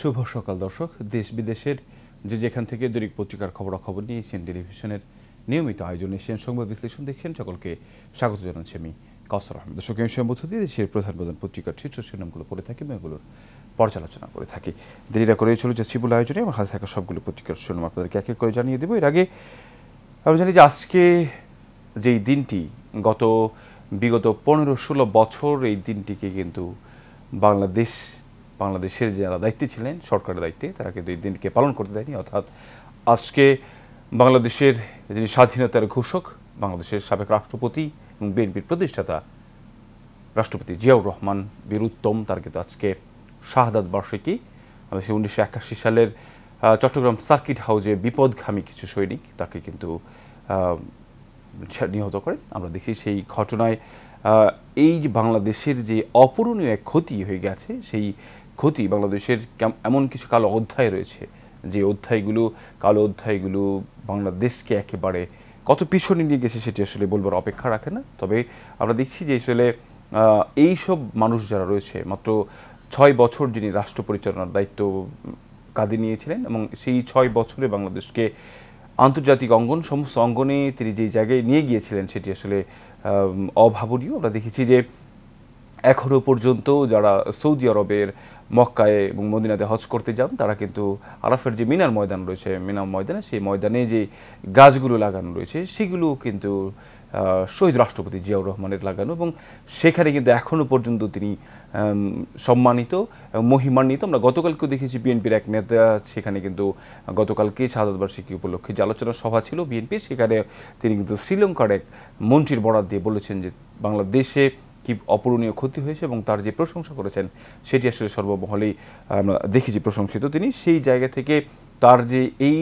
শুভ সকাল দর্শক। দেশ বিদেশের যে যেখান থেকে দৈনিক পত্রিকার খবরাখবর নিয়ে এশিয়ান টেলিভিশনের নিয়মিত আয়োজনে এশিয়ান সংবাদ বিশ্লেষণ দেখছেন, সকলকে স্বাগত জানাচ্ছি আমি কাউসার আহমেদ। দর্শক, এই সময় মধ্য দিয়ে দেশের প্রধান প্রধান পত্রিকার শীর্ষ শিরোনামগুলো পড়ে থাকি এবং এগুলোর পর্যালোচনা করে থাকি। দেরিরা করে চলে যাচ্ছি বলে আয়োজনে আমার হাতে থাকা সবগুলো পত্রিকার শিরোনাম আপনাদেরকে এক এক করে জানিয়ে দেবো। এর আগে আমরা জানি যে আজকে যেই দিনটি বিগত 15-16 বছর এই দিনটিকে কিন্তু বাংলাদেশের যারা দায়িত্বে ছিলেন, সরকারের দায়িত্বে, তারা কিন্তু এই দিনকে পালন করতে দেয়নি। অর্থাৎ আজকে বাংলাদেশের যিনি স্বাধীনতার ঘোষক, বাংলাদেশের সাবেক রাষ্ট্রপতি এবং বিএনপির প্রতিষ্ঠাতা রাষ্ট্রপতি জিয়াউর রহমান বীর উত্তম, তার কিন্তু আজকে শাহাদাত বার্ষিকী। সে 1981 সালের চট্টগ্রাম সার্কিট হাউসে বিপদগামী কিছু সৈনিক তাকে কিন্তু নিহত করেন। আমরা দেখি সেই ঘটনায় এই যে বাংলাদেশের যে অপূরণীয় এক ক্ষতি হয়ে গেছে, সেই ক্ষতি বাংলাদেশের এমন কিছু কালো অধ্যায় রয়েছে, যে কালো অধ্যায়গুলো বাংলাদেশকে একেবারে কত পিছনে নিয়ে গেছে সেটি আসলে বলবার অপেক্ষা রাখে না। তবে আমরা দেখছি যে আসলে এইসব মানুষ যারা রয়েছে, মাত্র 6 বছর যিনি রাষ্ট্র পরিচালনার দায়িত্ব কাঁধে নিয়েছিলেন এবং সেই 6 বছরে বাংলাদেশকে আন্তর্জাতিক অঙ্গন, সমস্ত অঙ্গনে তিনি যে জায়গায় নিয়ে গিয়েছিলেন সেটি আসলে অভাবনীয়। আমরা দেখেছি যে এখনও পর্যন্ত যারা সৌদি আরবের মক্কায় এবং মদিনাতে হজ করতে যান, তারা কিন্তু আরাফের যে মিনার ময়দান রয়েছে, মিনার ময়দানে, সেই ময়দানে যে গাছগুলো লাগানো রয়েছে সেগুলো কিন্তু শহীদ রাষ্ট্রপতি জিয়াউর রহমানের লাগানো, এবং সেখানে কিন্তু এখনও পর্যন্ত তিনি সম্মানিত এবং মহিমান্বিত। আমরা গতকালকেও দেখেছি বিএনপির এক নেতা সেখানে কিন্তু গতকালকে শাহাদাত বার্ষিকী উপলক্ষে যে আলোচনা সভা ছিল বিএনপির, সেখানে তিনি কিন্তু শ্রীলঙ্কার এক মন্ত্রীর বরাত দিয়ে বলেছেন যে বাংলাদেশে কি অপূরণীয় ক্ষতি হয়েছে এবং তার যে প্রশংসা করেছেন সেটি আসলে সর্বমহলেই আমরা দেখেছি প্রশংসিত তিনি। সেই জায়গা থেকে তার যে এই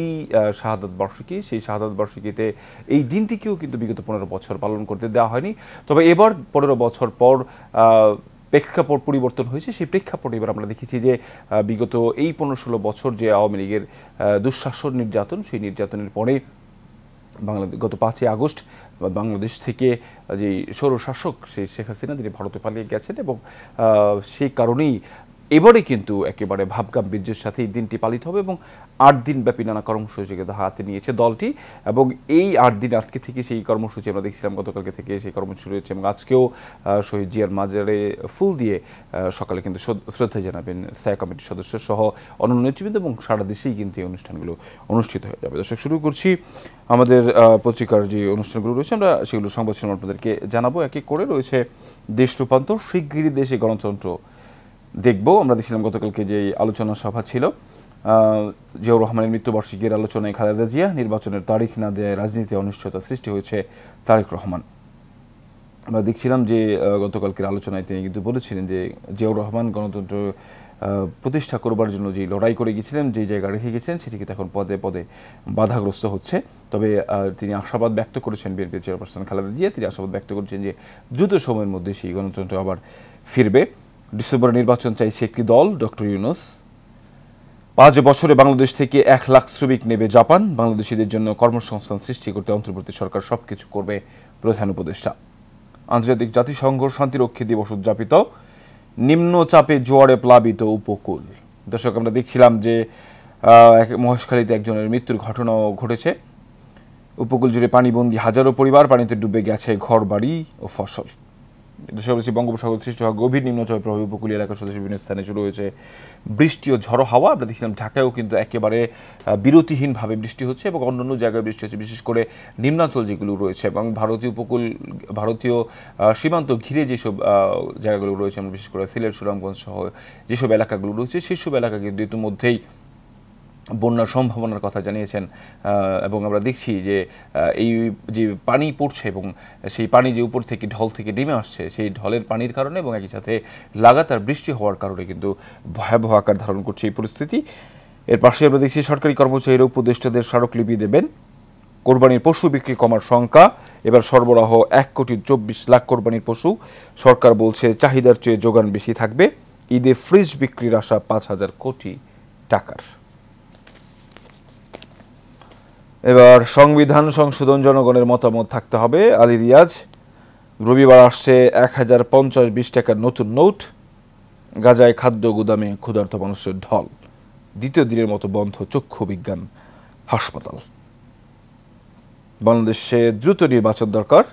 শাহাদাত বার্ষিকী, সেই শাহাদাত বার্ষিকীতে এই দিনটিকেও কিন্তু বিগত 15 বছর পালন করতে দেওয়া হয়নি। তবে এবার 15 বছর পর প্রেক্ষাপট পরিবর্তন হয়েছে। সেই প্রেক্ষাপটে এবার আমরা দেখেছি যে বিগত এই 15-16 বছর যে আওয়ামী লীগের দুঃশাসন, নির্যাতন, সেই নির্যাতনের পরে গত 5ই আগস্ট বাংলাদেশ থেকে যে স্বৈরশাসক সেই শেখ হাসিনা তিনি ভারতে পালিয়ে গেছেন, এবং সেই কারণেই এবারে কিন্তু একেবারে ভাবগাম্ভীর্যের সাথে এই দিনটি পালিত হবে এবং 8 দিন ব্যাপী নানা কর্মসূচি হাতে নিয়েছে দলটি। এবং এই 8 দিন আজকে থেকে সেই কর্মসূচি আমরা দেখছিলাম, গতকালকে থেকে সেই কর্মসূচি রয়েছে এবং আজকেও শহীদ জিয়ার মাজারে ফুল দিয়ে সকালে কিন্তু শ্রদ্ধা জানাবেন স্থায়ী কমিটির সদস্য সহ অন্যান্য নেতৃবৃন্দ, এবং সারা দেশেই কিন্তু এই অনুষ্ঠানগুলো অনুষ্ঠিত হয়ে যাবে। দর্শক, শুরু করছি আমাদের পত্রিকার যে অনুষ্ঠানগুলো রয়েছে, আমরা সেগুলো সংবাদ শিরোনাম আপনাদেরকে জানাবো। এক এক করে রয়েছে দেশ রূপান্তর, শিগগিরই দেশে গণতন্ত্র দেখব। আমরা দেখছিলাম গতকালকে যে আলোচনা সভা ছিল, জিয়াউর রহমানের মৃত্যুবার্ষিকীর আলোচনায় খালেদা জিয়া, নির্বাচনের তারিখ না দেয় রাজনীতিতে অনিশ্চয়তা সৃষ্টি হয়েছে তারেক রহমান। আমরা দেখছিলাম যে গতকালকের আলোচনায় তিনি কিন্তু বলেছিলেন যে জিয়াউর রহমান গণতন্ত্র প্রতিষ্ঠা করবার জন্য যে লড়াই করে গিয়েছিলেন, যে জায়গা রেখে গেছিলেন, সেটি কিন্তু এখন পদে পদে বাধাগ্রস্ত হচ্ছে। তবে তিনি আশাবাদ ব্যক্ত করেছেন, বিএনপির চেয়ারপারসন খালেদা জিয়া তিনি আশাবাদ ব্যক্ত করেছেন যে দ্রুত সময়ের মধ্যে সেই গণতন্ত্র আবার ফিরবে। ডিসেম্বরে নির্বাচন চাইছে একটি দল, ডক্টর ইউনূস। 5 বছরে বাংলাদেশ থেকে 1 লাখ শ্রমিক নেবে জাপান, বাংলাদেশিদের জন্য কর্মসংস্থান সৃষ্টি করতে অন্তর্বর্তী সরকার সবকিছু করবে, প্রধান উপদেষ্টা। আন্তর্জাতিক জাতিসংঘ শান্তিরক্ষী দিবস উদযাপিত, নিম্নচাপে জোয়ারে প্লাবিত উপকূল। দর্শক, আমরা দেখছিলাম যে মহেশখালীতে একজনের মৃত্যুর ঘটনাও ঘটেছে। উপকূল জুড়ে পানিবন্দী হাজারো পরিবার, পানিতে ডুবে গেছে ঘর বাড়ি ও ফসল। বঙ্গোপসাগর সৃষ্টি হওয়া গভীর নিম্নচাপের প্রভাবে উপকূলীয় এলাকার সদস্য বিভিন্ন স্থানে শুরু হয়েছে বৃষ্টি ও ঝড়ো হাওয়া। আমরা দেখছিলাম ঢাকায়ও কিন্তু একেবারে বিরতিহীনভাবে বৃষ্টি হচ্ছে এবং অন্যান্য জায়গায় বৃষ্টি হচ্ছে, বিশেষ করে নিম্নাঞ্চল যেগুলো রয়েছে এবং ভারতীয় সীমান্ত ঘিরে যেসব জায়গাগুলো রয়েছে, আমরা বিশেষ করে সিলেট, সুনামগঞ্জ সহ যেসব এলাকাগুলো রয়েছে, সেসব এলাকা কিন্তু ইতিমধ্যেই বন্যার সম্ভাবনার কথা জানিয়েছেন। এবং আমরা দেখছি যে এই যে পানি পড়ছে এবং সেই পানি যে উপর থেকে ঢল থেকে নেমে আসছে, সেই ঢলের পানির কারণে এবং একই সাথে লাগাতার বৃষ্টি হওয়ার কারণে কিন্তু ভয়াবহ আকার ধারণ করছে এই পরিস্থিতি। এর পাশে আমরা দেখছি সরকারি কর্মচারীরা উপদেষ্টাদের স্মারকলিপি দেবেন। কোরবানির পশু বিক্রি কমার শঙ্কা, এবার সরবরাহ 1,24,00,000 কোরবানির পশু। সরকার বলছে চাহিদার চেয়ে যোগান বেশি থাকবে। ঈদে ফ্রিজ বিক্রির আশা 5,000 কোটি টাকার। এবার সংবিধান সংশোধন জনগণের মতামত থাকতে হবে। আলী রিয়াজ, রবিবার আসছে 1050 20 টাকার নতুন নোট। গাজায় খাদ্য গুদামে ক্ষুধার্ত মানুষের ঢল। দ্বিতীয় দিনের মতো বন্ধ চক্ষু বিজ্ঞান হাসপাতাল। বাংলাদেশে দ্রুত নির্বাচন দরকার।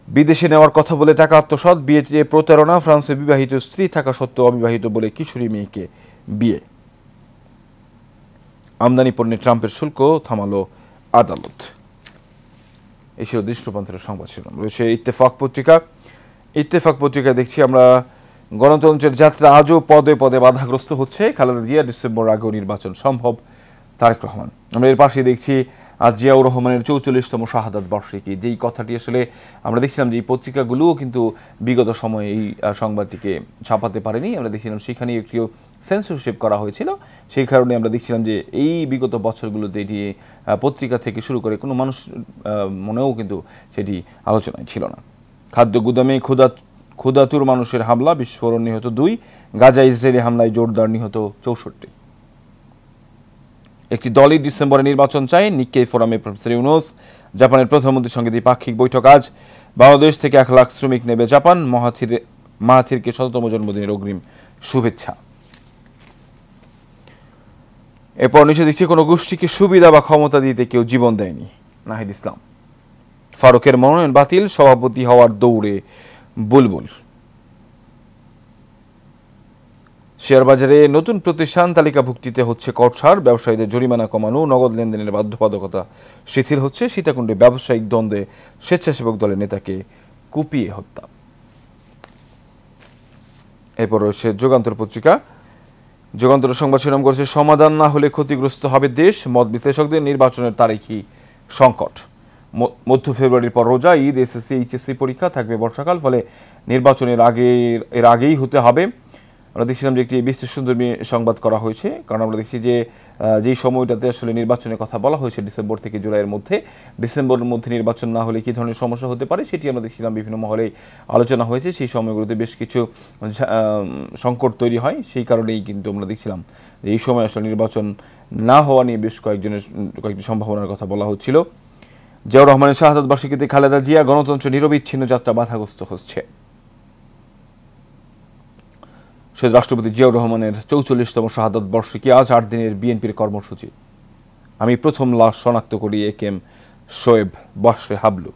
বিদেশে নেওয়ার কথা বলে টাকা আত্মসাৎ, বিয়েতে প্রতারণা, ফ্রান্সে বিবাহিত স্ত্রী থাকা সত্ত্বেও অবিবাহিত বলে কিশোরী মেয়েকে বিয়ে। আমদানি পণ্যে ট্রাম্পের শুল্ক থামালো আদালত। এই ছিল দেশ রূপান্তরের সংবাদ শিরোনাম। রয়েছে ইত্তেফাক পত্রিকা। ইত্তেফাক পত্রিকায় দেখছি আমরা গণতন্ত্রের যাত্রা আজও পদে পদে বাধাগ্রস্ত হচ্ছে। খালেদা জিয়া ডিসেম্বর আগেও নির্বাচন সম্ভব, তারেক রহমান। আমরা এর পাশে দেখছি আজ জিয়াউর রহমানের 44তম শাহাদাত বার্ষিকী। যেই কথাটি আসলে আমরা দেখছিলাম যে এই পত্রিকাগুলোও কিন্তু বিগত সময়ে এই সংবাদটিকে ছাপাতে পারেনি। আমরা দেখছিলাম সেখানে একটিও সেন্সরশিপ করা হয়েছিল। সেই কারণে আমরা দেখছিলাম যে এই বিগত বছরগুলোতে এটি পত্রিকা থেকে শুরু করে কোনো মানুষ মনেও কিন্তু সেটি আলোচনায় ছিল না। খাদ্য গুদামে ক্ষুধাতুর মানুষের হামলা, বিস্ফোরণ, নিহত 2। গাজা ইসরায়েলি হামলায় জোরদার, নিহত 64। একটি দলই ডিসেম্বরে নির্বাচন চায়, নিক্কেই ফোরামে প্রফেসর ইউনুস। জাপানের প্রধানমন্ত্রীর সঙ্গে দ্বিপাক্ষিক বৈঠক আজ। বাংলাদেশ থেকে 1 লাখ শ্রমিক নেবে জাপান। মাহাথিরকে 100তম জন্মদিনের অগ্রিম শুভেচ্ছা। এরপর নিচে দেখছি কোনো গোষ্ঠীকে সুবিধা বা ক্ষমতা দিতে কেউ জীবন দেয়নি, নাহিদ ইসলাম। ফারুকের মনোনয়ন বাতিল, সভাপতি হওয়ার দৌড়ে বুলবুল। শেয়ারবাজারে নতুন প্রতিষ্ঠান তালিকাভুক্তিতে হচ্ছে কর ছাড়, ব্যবসায়ীদের জরিমানা কমানো, নগদ লেনদেনের বাধ্যবাধকতা শিথিল হচ্ছে। সীতাকুণ্ডে ব্যবসায়িক দ্বন্দ্বে স্বেচ্ছাসেবক দলের নেতাকে কুপিয়ে হত্যা। এরপর রয়েছে যুগান্তর পত্রিকা। যুগান্তর সংবাদ শিরোনাম করেছে সমাধান না হলে ক্ষতিগ্রস্ত হবে দেশ, মত বিশ্লেষকদের। নির্বাচনের তারিখই সংকট। মধ্য ফেব্রুয়ারির পর রোজা ঈদ, এসএসসি এইচএসসি পরীক্ষা, থাকবে বর্ষাকাল, ফলে নির্বাচনের আগেই হতে হবে। আমরা দেখছিলাম যে একটি বিশ্লেষণধর্মী সংবাদ করা হয়েছে, কারণ আমরা দেখছি যে যেই সময়টাতে আসলে নির্বাচনের কথা বলা হয়েছে ডিসেম্বর থেকে জুলাইয়ের মধ্যে, ডিসেম্বরের মধ্যে নির্বাচন না হলে কী ধরনের সমস্যা হতে পারে সেটি আমরা দেখছিলাম বিভিন্ন মহলেই আলোচনা হয়েছে। সেই সময়গুলোতে বেশ কিছু সংকট তৈরি হয়। সেই কারণেই কিন্তু আমরা দেখছিলাম যে এই সময় আসলে নির্বাচন না হওয়া নিয়ে বেশ কয়েকটি সম্ভাবনার কথা বলা হচ্ছিল। জিয়াউর রহমানের শাহাদাত বার্ষিকীতে খালেদা জিয়া, গণতন্ত্র নিরবিচ্ছিন্ন যাত্রা বাধাগ্রস্ত হচ্ছে। শহীদ রাষ্ট্রপতি জিয়াউর রহমানের 44তম শাহাদাত বার্ষিকী আজ। 8 দিনের বিএনপির কর্মসূচি। আমি প্রথম লাশ শনাক্ত করি, একেএম শোয়েব, বসরে হাবলু।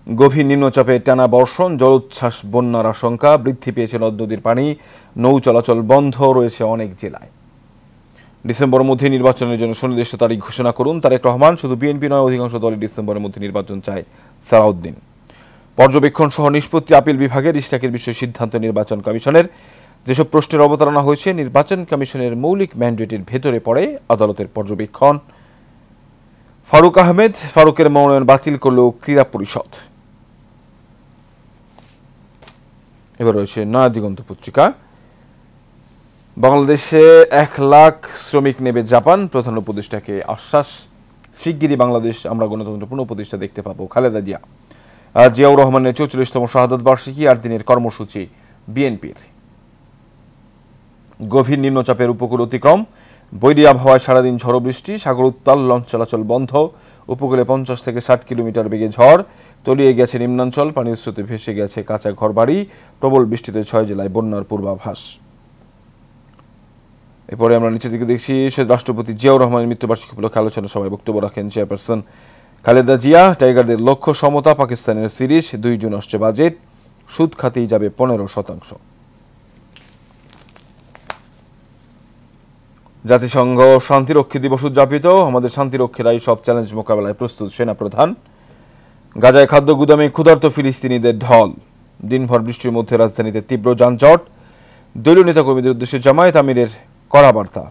গভীর নিম্নচাপে টানা বর্ষণ, জলোচ্ছ্বাস, বন্যার আশঙ্কা, বৃদ্ধি পেয়েছে নদ নদীর পানি, নৌ চলাচল বন্ধ রয়েছে অনেক জেলায়। ডিসেম্বরের মধ্যে নির্বাচনের জন্য সুনির্দিষ্ট তারিখ ঘোষণা করুন, তারেক রহমান। শুধু বিএনপি নয়, অধিকাংশ দলই ডিসেম্বরের মধ্যে নির্বাচন চায়, সালাউদ্দিন। পর্যবেক্ষণ সহ নিষ্পত্তি আপিল বিভাগের ইশরাকের বিষয়ে সিদ্ধান্ত নির্বাচন কমিশনের। যেসব প্রশ্নের অবতারণা হয়েছে নির্বাচন কমিশনের মৌলিক ম্যান্ডেটের ভেতরে পড়ে আদালতের পর্যবেক্ষণ। ফারুক আহমেদ, ফারুকের মনোনয়ন বাতিল করল ক্রীড়া পরিষদ। এবার রয়েছে নয়া দিগন্ত পত্রিকা। বাংলাদেশে 1 লাখ শ্রমিক নেবে জাপান, প্রধান উপদেষ্টাকে আশ্বাস। শিগগিরই বাংলাদেশ আমরা গণতন্ত্র পুনঃপ্রতিষ্ঠা দেখতে পাবো, খালেদা জিয়া। জিয়াউর রহমানের 44তম শাহাদাত বার্ষিকী, 8 দিনের কর্মসূচি বিএনপির। গভীর নিম্নচাপের উপকূল অতিক্রম, বৈরী আবহাওয়ায় সারাদিন ঝড় বৃষ্টি, সাগর উত্তাল, লঞ্চ চলাচল বন্ধ। উপকূলে 50 থেকে 60 কিলোমিটার বেগে ঝড়, তলিয়ে গেছে নিম্নাঞ্চল, পানির স্রোতে ভেসে গেছে কাঁচা ঘরবাড়ি। প্রবল বৃষ্টিতে 6 জেলায় বন্যার পূর্বাভাস। এরপরে আমরা নিচের দিকে দেখছি শহীদ রাষ্ট্রপতি জিয়াউর রহমানের মৃত্যুবার্ষিকী উপলক্ষে আলোচনা সভায় বক্তব্য রাখেন চেয়ারপারসন খালেদা জিয়া। টাইগারদের লক্ষ্য সমতা, পাকিস্তানের সিরিজ, 2 জুন আসছে বাজেট, সুদ খাতেই যাবে 15%। জাতিসংঘ শান্তিরক্ষী দিবস উদযাপিত, আমাদের শান্তিরক্ষীরাই সব চ্যালেঞ্জ মোকাবেলায় প্রস্তুত, সেনা প্রধান। গাজায় খাদ্য গুদামে ক্ষুধার্ত ফিলিস্তিনিদের ঢল, দিনভর বৃষ্টির মধ্যে রাজধানীতে তীব্র যানজট। দলীয় নেতাকর্মীদের উদ্দেশ্যে জামায়াত আমিরের কড়া বার্তা।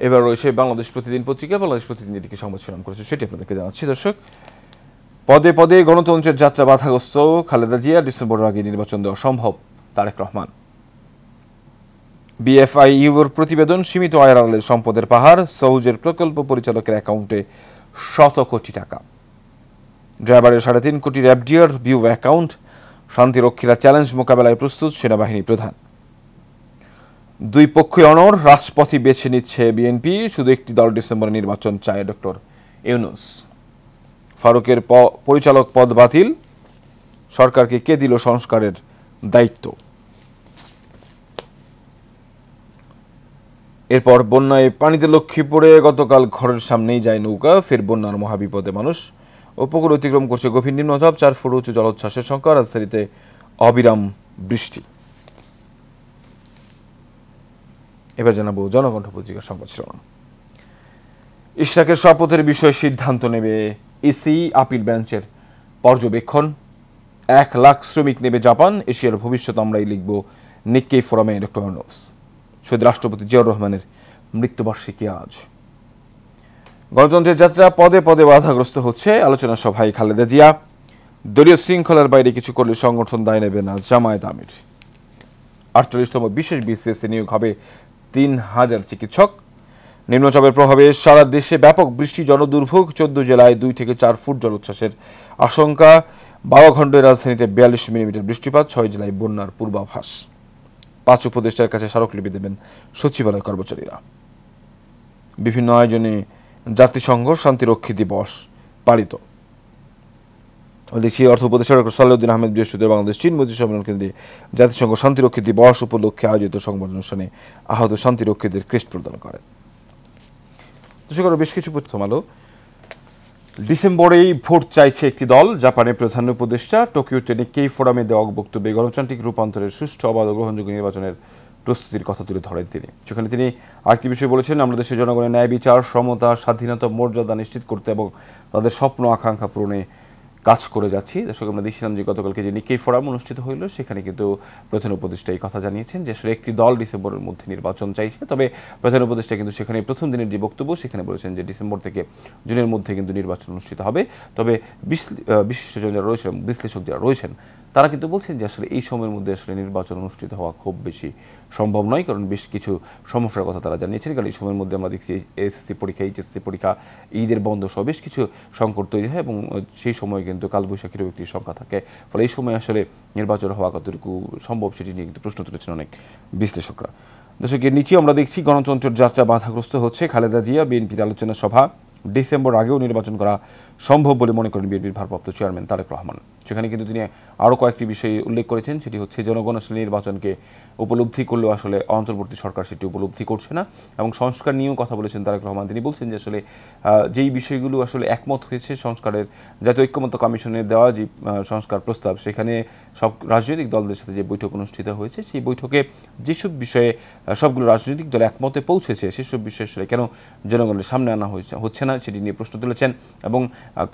এবার রয়েছে বাংলাদেশ প্রতিদিন পত্রিকা। বাংলাদেশ প্রতিদিন যেটিকে সংবাদ শিরোনাম করেছে সেটি আপনাদেরকে জানাচ্ছি। দর্শক, পদে পদে গণতন্ত্রের যাত্রা বাধাগ্রস্ত, খালেদা জিয়া, ডিসেম্বরের আগে নির্বাচন দেওয়া সম্ভব, তারেক রহমান। বিএফআইইউর প্রতিবেদন, সীমিত আয়ের আড়ালে সম্পদের পাহাড়, সৌজের প্রকল্প পরিচালকের অ্যাকাউন্টে 100 কোটি টাকা। ড্রাইভারের 3.5 কোটির এফডিআর ভিউ অ্যাকাউন্ট। শান্তিরক্ষীরা চ্যালেঞ্জ মোকাবেলায় প্রস্তুত, সেনাবাহিনী প্রধান। 2 পক্ষই অনড়, রাজপথই বেছে নিচ্ছে বিএনপি। শুধু একটি দল ডিসেম্বরে নির্বাচন চায়, ডক্টর ইউনুস। ফারুকের পরিচালক পদ বাতিল, সরকারকে কে দিল সংস্কারের দায়িত্ব? এরপর বন্যায় পানিতে লক্ষ্মীপুরে গতকাল ঘরের সামনেই যায় নৌকা, ফের বন্যার মহাবিপদে মানুষ। উপকূল অতিক্রম করছে গভীর নিম্নচাপ, 4 ফুট উঁচু জলোচ্ছ্বাসের সংখ্যা, রাজধানীতে অবিরাম বৃষ্টি। এবার জানাবো জনকণ্ঠ পত্রিকার সংবাদ শিরোনাম। ইশরাকের শপথের বিষয়ে সিদ্ধান্ত নেবে ইসি, আপিল বেঞ্চের পর্যবেক্ষণ। 1 লাখ শ্রমিক নেবে জাপান, এশিয়ার ভবিষ্যৎ আমরাই লিখব, নিক্কেই ফোরামে ডক্টর আর্নল্ডস। শহীদ রাষ্ট্রপতি জিয়াউর রহমানের মৃত্যুবার্ষিকী আজ। গণতন্ত্রের যাত্রা পদে পদে বাধাগ্রস্ত হচ্ছে, আলোচনা সভায় খালেদা জিয়া। দলীয় শৃঙ্খলার বাইরে কিছু করলে সংগঠন দায় নেবে না জামায়াত আমির। 48তম বিশেষ বিসিএসে নিয়োগ হবে 3000 চিকিৎসক। নিম্নচাপের প্রভাবে সারা দেশে ব্যাপক বৃষ্টি, জনদুর্ভোগ। 14 জেলায় 2 থেকে 4 ফুট জলোচ্ছ্বাসের আশঙ্কা। 12 ঘণ্টায় রাজধানীতে 42 মিলিমিটার বৃষ্টিপাত। 6 জেলায় বন্যার পূর্বাভাস। 5 উপদেষ্টার কাছে স্মারকলিপি দেবেন সচিবালয় কর্মচারীরা। বিভিন্ন আয়োজনে জাতিসংঘ শান্তিরক্ষী দিবস পালিত। দেখি অর্থ উপদেষ্টা ডক্টর সালেউদ্দিন আহমেদ বৃহস্পতিবার বাংলাদেশ চীন মৈত্রী সম্মেলন কেন্দ্রে জাতিসংঘ শান্তিরক্ষী দিবস উপলক্ষে আয়োজিত সংবাদ অনুষ্ঠানে আহত শান্তিরক্ষীদের ক্রেস্ট প্রদান করেন। বেশ কিছু প্রথম আলো। ডিসেম্বরেই ভোট চাইছে একটি দল, জাপানের প্রধান উপদেষ্টা। টোকিওতে নিক্কেই ফোরামে দেওয়া বক্তব্যে গণতান্ত্রিক রূপান্তরের সুষ্ঠু, অবাধ ও গ্রহণযোগ্য নির্বাচনের প্রস্তুতির কথা তুলে ধরেন তিনি। সেখানে তিনি আরেকটি বিষয় বলেছেন, আমরা দেশের জনগণের ন্যায় বিচার, সমতা, স্বাধীনতা, মর্যাদা নিশ্চিত করতে এবং তাদের স্বপ্ন আকাঙ্ক্ষা পূরণে কাজ করে যাচ্ছি। দর্শক, আমরা দেখছিলাম যে গতকালকে যে নিক্কেই ফোরাম অনুষ্ঠিত হইল, সেখানে কিন্তু প্রধান উপদেষ্টা এই কথা জানিয়েছেন যে আসলে একটি দল ডিসেম্বরের মধ্যে নির্বাচন চাইছে। তবে প্রধান উপদেষ্টা কিন্তু সেখানে প্রথম দিনের যে বক্তব্য, সেখানে বলেছেন যে ডিসেম্বর থেকে জুনের মধ্যে কিন্তু নির্বাচন অনুষ্ঠিত হবে। তবে বিশিষ্টজন যারা রয়েছেন, বিশ্লেষক যারা রয়েছেন, তারা কিন্তু বলছেন যে আসলে এই সময়ের মধ্যে আসলে নির্বাচন অনুষ্ঠিত হওয়া খুব বেশি সম্ভব নয়, কারণ বেশ কিছু সমস্যার কথা তারা জানিয়েছেন। কারণ এই সময়ের মধ্যে আমরা দেখছি এসএসসি পরীক্ষা, এইচএসসি পরীক্ষা, ঈদের বন্ধ সহ বেশ কিছু সংকট তৈরি হয় এবং সেই সময় কিন্তু কালবৈশাখীরও একটি সংখ্যা থাকে। ফলে এই সময় আসলে নির্বাচন হওয়া কতটুকু সম্ভব সেটি নিয়ে কিন্তু প্রশ্ন তুলেছেন অনেক বিশ্লেষকরা। দর্শকের নিচে আমরা দেখছি গণতন্ত্রের যাত্রা বাধাগ্রস্ত হচ্ছে। খালেদা জিয়া, বিএনপির আলোচনা সভা। ডিসেম্বর আগেও নির্বাচন করা সম্ভব বলে মনে করেন বিএনপির ভারপ্রাপ্ত চেয়ারম্যান তারেক রহমান। সেখানে কিন্তু তিনি আরও কয়েকটি বিষয় উল্লেখ করেছেন। সেটি হচ্ছে জনগণ আসলে নির্বাচনকে উপলব্ধি করলেও আসলে অন্তর্বর্তী সরকার সেটি উপলব্ধি করছে না, এবং সংস্কার নিয়েও কথা বলেছেন তারেক রহমান। তিনি বলছেন যে আসলে যেই বিষয়গুলো আসলে একমত হয়েছে সংস্কারের জাতীয় ঐক্যমত্য কমিশনের দেওয়া যে সংস্কার প্রস্তাব, সেখানে সব রাজনৈতিক দলদের সাথে যে বৈঠক অনুষ্ঠিত হয়েছে, সেই বৈঠকে যেসব বিষয়ে সবগুলো রাজনৈতিক দল একমতে পৌঁছেছে, সেসব বিষয়ে আসলে কেন জনগণের সামনে আনা হচ্ছে না সেটি নিয়ে প্রশ্ন তুলেছেন। এবং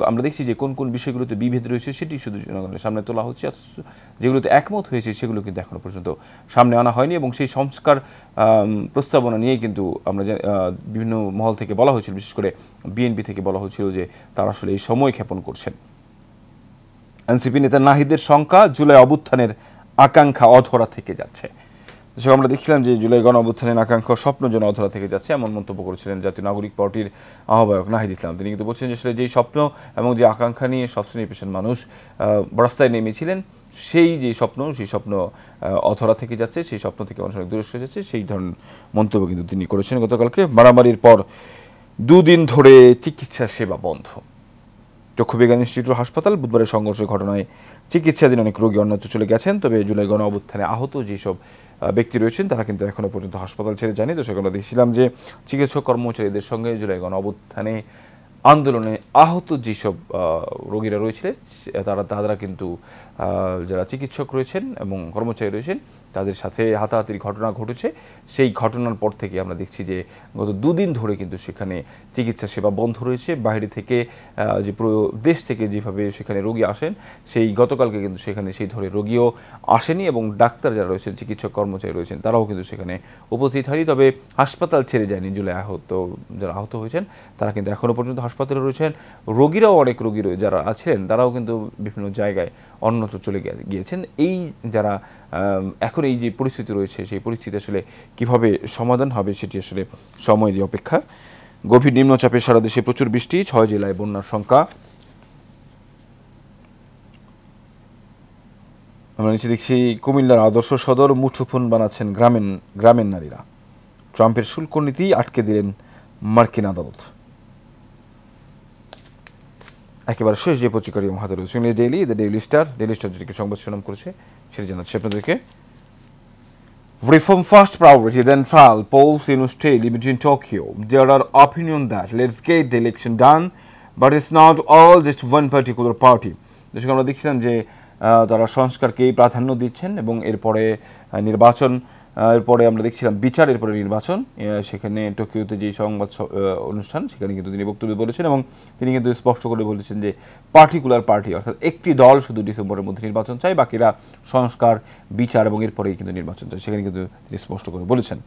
আমরা দেখছি যে কোন কোন বিষয়গুলোতে বিভেদ রয়েছে সেটি শুধু জনগণের সামনে তোলা হচ্ছে, যেগুলোতে একমত হয়েছে সেগুলো কিন্তু এখনো পর্যন্ত সামনে আনা হয়নি। এবং সেই সংস্কার প্রস্তাবনা নিয়ে কিন্তু আমরা বিভিন্ন মহল থেকে বলা হয়েছিল, বিশেষ করে বিএনপি থেকে বলা হয়েছিল যে তারা আসলে এই সময় ক্ষেপণ করছেন। এনসিপি নেতা নাহিদের শঙ্কা, জুলাই অভ্যুত্থানের আকাঙ্ক্ষা অধরা থেকে যাচ্ছে। আমরা দেখছিলাম যে জুলাই গণ অভ্যুত্থানের আকাঙ্ক্ষা স্বপ্ন যেন অধরা থেকে যাচ্ছে, এমন মন্তব্য করেছিলেন জাতীয় নাগরিক পার্টির আহ্বায়ক নাহিদ ইসলাম। তিনি কিন্তু বলছেন যে আসলে যেই স্বপ্ন এবং যে আকাঙ্ক্ষা নিয়ে সব শ্রেণী পেশার মানুষ রাস্তায় নেমেছিলেন, সেই যে স্বপ্ন, সেই স্বপ্ন অধরা থেকে যাচ্ছে, সেই স্বপ্ন থেকে মানুষ অনেক দূরে সরে যাচ্ছে, সেই ধরনের মন্তব্য কিন্তু তিনি করেছেন গতকালকে। মারামারির পর 2 দিন ধরে চিকিৎসা সেবা বন্ধ। চক্ষুবিজ্ঞান ইনস্টিটিউট হাসপাতাল। বুধবারের সংঘর্ষের ঘটনায় চিকিৎসাধীন অনেক রোগী অন্যত্র চলে গেছেন। তবে জুলাই গণ অভ্যুত্থানে আহত যেসব ব্যক্তি রয়েছেন তারা কিন্তু এখনও পর্যন্ত হাসপাতাল ছেড়ে যায়নি। দর্শক, আমরা দেখছিলাম যে চিকিৎসক কর্মচারীদের সঙ্গে জুলাই গণ অভ্যুত্থানে আন্দোলনে আহত যেসব রোগীরা রয়েছিলেন তারা কিন্তু যারা চিকিৎসক রয়েছেন এবং কর্মচারী রয়েছেন তাদের সাথে হাতাহাতির ঘটনা ঘটেছে। সেই ঘটনার পর থেকে আমরা দেখছি যে গত 2 দিন ধরে কিন্তু সেখানে চিকিৎসা সেবা বন্ধ রয়েছে। বাইরে থেকে যে পুরো দেশ থেকে যেভাবে সেখানে রোগী আসেন, সেই গতকালকে কিন্তু সেখানে সেই ধরে রোগীও আসেনি, এবং ডাক্তার যারা রয়েছেন, চিকিৎসক কর্মচারী রয়েছেন, তারাও কিন্তু সেখানে উপস্থিত হয়নি। তবে হাসপাতাল ছেড়ে যায়নি জুলাই যারা আহত হয়েছেন তারা কিন্তু এখনও পর্যন্ত হাসপাতালে রয়েছেন। রোগীরাও অনেক রোগী যারা আছেন তারাও কিন্তু বিভিন্ন জায়গায় অন্যত্র চলে গিয়েছেন। এই যারা এখন এই যে পরিস্থিতি রয়েছে, সেই পরিস্থিতি আসলে কীভাবে সমাধান হবে সেটি আসলে সময় দিয়ে অপেক্ষা। গভীর নিম্নচাপে সারা দেশে প্রচুর বৃষ্টি, 6 জেলায় বন্যার সংখ্যা। আমরা নিচে দেখছি কুমিল্লার আদর্শ সদর মুঠোফোন বানাচ্ছেন গ্রামের নারীরা। ট্রাম্পের শুল্ক নীতি আটকে দিলেন মার্কিন আদালত। একেবারে শেষ যে পত্রিকাটি আমার হাতে রয়েছে ডেইলি ডেইলি স্টার যেটিকে সংবাদ শিরোনাম করেছে সেটি জানাচ্ছি আপনাদেরকে। Reform first priority, then trial, polls in Australia between Tokyo. There are opinions that let's get the election done, but it's not all just one particular party. দর্শক আমরা দেখছিলাম যে তারা সংস্কারকেই প্রাধান্য দিচ্ছেন এবং এরপরে নির্বাচন, এরপরে আমরা দেখছিলাম বিচার, এরপরে নির্বাচন। সেখানে টোকিওতে যে সংবাদ অনুষ্ঠান সেখানে কিন্তু তিনি বক্তব্য বলেছেন এবং তিনি কিন্তু স্পষ্ট করে বলেছেন যে পার্টিকুলার পার্টি অর্থাৎ একটি দল শুধু ডিসেম্বরের মধ্যে নির্বাচন চায়, বাকিরা সংস্কার, বিচার এবং এরপরেই কিন্তু নির্বাচন চায়, সেখানে কিন্তু তিনি স্পষ্ট করে বলেছেন।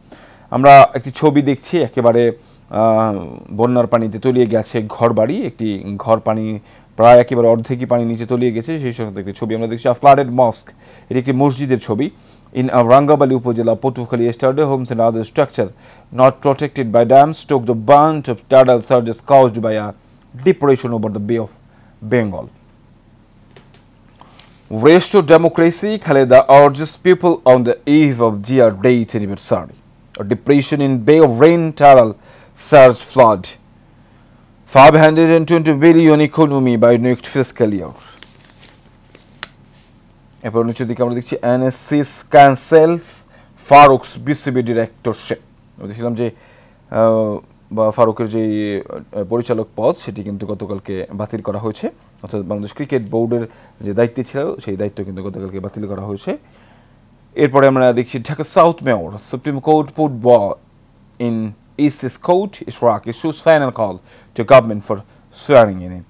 আমরা একটি ছবি দেখছি, একেবারে বন্যার পানিতে তলিয়ে গেছে ঘর বাড়ি, একটি ঘর পানি প্রায় একেবারে অর্ধেকই পানি নিচে তলিয়ে গেছে, সেই সঙ্গে একটি ছবি আমরা দেখছি ফ্লাডেড মস্ক, এটি একটি মসজিদের ছবি। In Rangabali Upazila, Potukhali, yesterday, homes and other structure not protected by dams took the brunt of tidal surges caused by a depression over the Bay of Bengal. Restore democracy, Khaleda urges people on the eve of GR date anniversary. A depression in Bay of Rain tidal surge flood. 520 billion economy by next fiscal year. এরপর নিচের দিকে আমরা দেখছি এনএসসিস ক্যান্সেলস Farooq's BCB directorship. দেখছিলাম যে ফারুকের যে পরিচালক পদ সেটি কিন্তু গতকালকে বাতিল করা হয়েছে, অর্থাৎ বাংলাদেশ ক্রিকেট বোর্ডের যে দায়িত্ব ছিল সেই দায়িত্ব কিন্তু গতকালকে বাতিল করা হয়েছে। এরপরে আমরা দেখছি Dhaka south mayor, supreme court put ball in EC's court, Ishraque issues final call to government for swearing in it.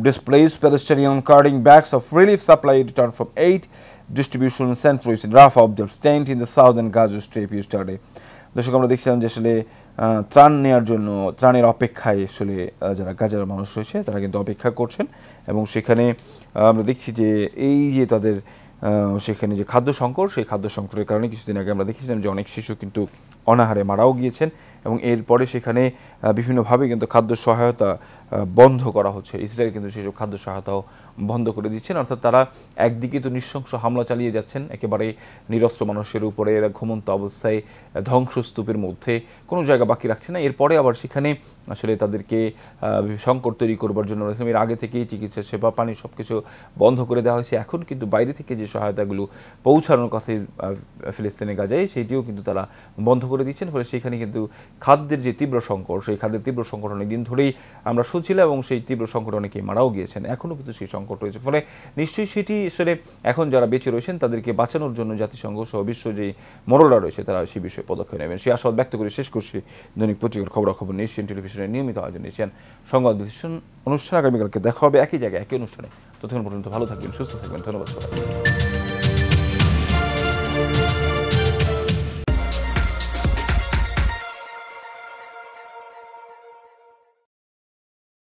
Displaced Palestinian carrying bags of relief supply returned from 8 distribution centers in Rafah observed tent in the southern Gaza Strip yesterday. দর্শক আমরা দেখছিলাম যে আসলে ত্রাণ নেওয়ার জন্য ত্রাণের অপেক্ষায় আসলে যারা গাজার মানুষ রয়েছে তারা কিন্তু অপেক্ষা করছেন এবং সেখানে আমরা দেখছি যে এই যে তাদের সেখানে যে খাদ্য সংকট, সেই খাদ্য সংকটের কারণে কিছুদিন আগে আমরা দেখেছিলাম যে অনেক শিশু কিন্তু অনাহারে মারাও গিয়েছেন এবং এরপরে সেখানে বিভিন্নভাবে কিন্তু খাদ্য সহায়তা বন্ধ করা হচ্ছে। ইসরায়েল কিন্তু সেসব খাদ্য সহায়তাও বন্ধ করে দিচ্ছেন, অর্থাৎ তারা একদিকে তো নৃশংস হামলা চালিয়ে যাচ্ছেন একেবারে নিরস্ত্র মানুষের উপরে, এরা ঘুমন্ত অবস্থায় ধ্বংসস্তূপের মধ্যে কোনো জায়গা বাকি রাখছে না। এরপরে আবার সেখানে আসলে তাদেরকে সংকট তৈরি করবার জন্য এর আগে থেকেই চিকিৎসা সেবা, পানি সব কিছু বন্ধ করে দেওয়া হয়েছে। এখন কিন্তু বাইরে থেকে যে সহায়তাগুলো পৌঁছানোর কথা ফিলিস্তিনে গাজায় সেইটিও কিন্তু তারা বন্ধ করে দিচ্ছেন। ফলে সেখানে কিন্তু খাদ্যের যে তীব্র সংকট, সেই খাদ্যের তীব্র সংকট অনেক দিন ধরেই আমরা শুনছিলাম এবং সেই তীব্র সংকট অনেকেই মারাও গিয়েছেন, এখনও কিন্তু সেই সংকট রয়েছে। ফলে নিশ্চয়ই সেটি আসলে এখন যারা বেঁচে রয়েছেন তাদেরকে বাঁচানোর জন্য জাতিসংঘ সহ বিশ্ব যে মোড়লরা রয়েছে তারা সেই বিষয়ে পদক্ষেপ নেবেন, সেই আশাবাদ ব্যক্ত করে শেষ করছি দৈনিক পত্রিকার খবরাখবর এশিয়ান টেলিভিশনের নিয়মিত আয়োজন এশিয়ান সংবাদ বিশ্লেষণ অনুষ্ঠান। আগামীকালকে দেখা হবে একই জায়গায় একই অনুষ্ঠানে। ততক্ষণ পর্যন্ত ভালো থাকবেন, সুস্থ থাকবেন। ধন্যবাদ সবাই।